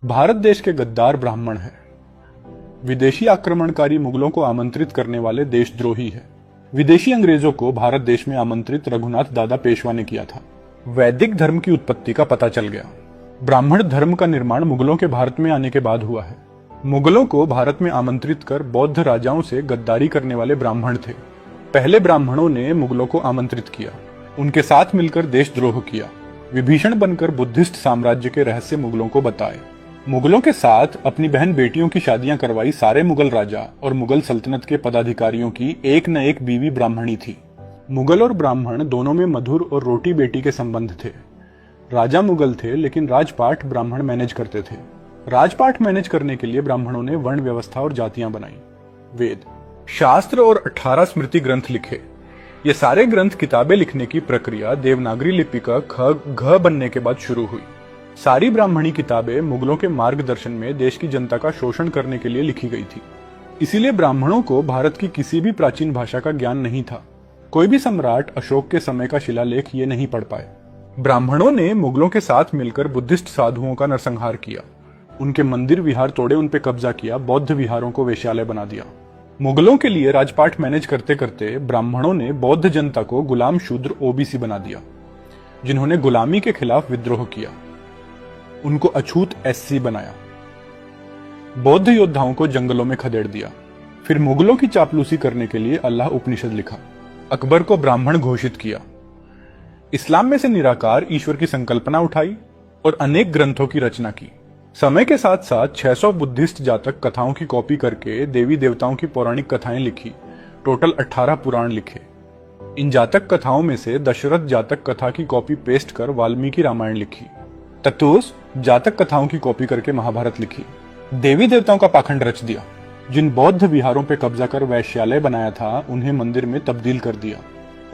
भारत देश के गद्दार ब्राह्मण है। विदेशी आक्रमणकारी मुगलों को आमंत्रित करने वाले देशद्रोही है। विदेशी अंग्रेजों को भारत देश में आमंत्रित रघुनाथ दादा पेशवा ने किया था। वैदिक धर्म की उत्पत्ति का पता चल गया। ब्राह्मण धर्म का निर्माण मुगलों के भारत में आने के बाद हुआ है। मुगलों को भारत में आमंत्रित कर बौद्ध राजाओं से गद्दारी करने वाले ब्राह्मण थे। पहले ब्राह्मणों ने मुगलों को आमंत्रित किया, उनके साथ मिलकर देशद्रोह किया, विभीषण बनकर बुद्धिस्ट साम्राज्य के रहस्य मुगलों को बताए। मुगलों के साथ अपनी बहन बेटियों की शादियां करवाई सारे मुगल राजा और मुगल सल्तनत के पदाधिकारियों की एक न एक बीवी ब्राह्मणी थी। मुगल और ब्राह्मण दोनों में मधुर और रोटी बेटी के संबंध थे। राजा मुगल थे लेकिन राजपाट ब्राह्मण मैनेज करते थे। राजपाट मैनेज करने के लिए ब्राह्मणों ने वर्ण व्यवस्था और जातियां बनाई। वेद, शास्त्र और 18 स्मृति ग्रंथ लिखे। ये सारे ग्रंथ किताबें लिखने की प्रक्रिया देवनागरी लिपि का घ बनने के बाद शुरू हुई। सारी ब्राह्मणी किताबें मुगलों के मार्गदर्शन में देश की जनता का शोषण करने के लिए लिखी गई थी। इसीलिए ब्राह्मणों को भारत की किसी भी प्राचीन भाषा का ज्ञान नहीं था। कोई भी सम्राट अशोक के समय का शिलालेख ये नहीं पढ़ पाए। ब्राह्मणों ने मुगलों के साथ मिलकर बुद्धिस्ट साधुओं का नरसंहार किया, उनके मंदिर विहार तोड़े, उन पे कब्जा किया, बौद्ध विहारों को वेश्यालय बना दिया। मुगलों के लिए राजपाट मैनेज करते करते ब्राह्मणों ने बौद्ध जनता को गुलाम शूद्र ओबीसी बना दिया, जिन्होंने गुलामी के खिलाफ विद्रोह किया। उनको अछूत एससी बनाया। बौद्ध योद्धाओं को जंगलों में खदेड़ दिया। फिर मुगलों की चापलूसी करने के लिए अल्लाह उपनिषद लिखा। अकबर को ब्राह्मण घोषित किया। इस्लाम में से निराकार ईश्वर की संकल्पना उठाई और अनेक ग्रंथों की रचना की। समय के साथ साथ 600 बुद्धिस्ट जातक कथाओं की कॉपी करके देवी देवताओं की पौराणिक कथाएं लिखी। टोटल 18 पुराण लिखे। इन जातक कथाओं में से दशरथ जातक कथा की कॉपी पेस्ट कर वाल्मीकि रामायण लिखी। ततोस जातक कथाओं की कॉपी करके महाभारत लिखी। देवी देवताओं का पाखंड रच दिया। जिन बौद्ध विहारों पर कब्जा कर वैश्यालय बनाया था उन्हें मंदिर में तब्दील कर दिया।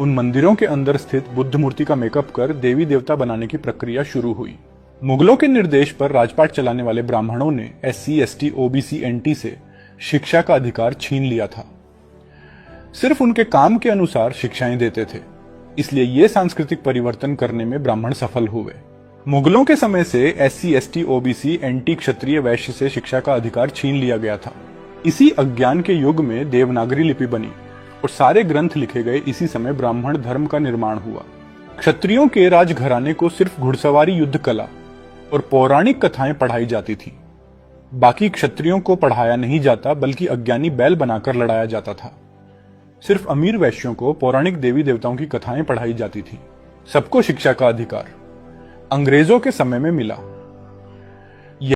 उन मंदिरों के अंदर स्थित बुद्ध मूर्ति का मेकअप कर देवी देवता बनाने की प्रक्रिया शुरू हुई। मुगलों के निर्देश पर राजपाट चलाने वाले ब्राह्मणों ने एससी, एसटी, ओबीसी, एनटी से शिक्षा का अधिकार छीन लिया था। सिर्फ उनके काम के अनुसार शिक्षाएं देते थे। इसलिए ये सांस्कृतिक परिवर्तन करने में ब्राह्मण सफल हुए। मुगलों के समय से एससी, एसटी, ओबीसी, एनटी, क्षत्रिय, वैश्य से शिक्षा का अधिकार छीन लिया गया था। इसी अज्ञान के युग में देवनागरी लिपि बनी और सारे ग्रंथ लिखे गए। इसी समय ब्राह्मण धर्म का निर्माण हुआ। क्षत्रियों के राजघराने को सिर्फ घुड़सवारी, युद्ध कला और पौराणिक कथाएं पढ़ाई जाती थी। बाकी क्षत्रियों को पढ़ाया नहीं जाता बल्कि अज्ञानी बैल बनाकर लड़ाया जाता था। सिर्फ अमीर वैश्यों को पौराणिक देवी देवताओं की कथाएं पढ़ाई जाती थी। सबको शिक्षा का अधिकार अंग्रेजों के समय में मिला।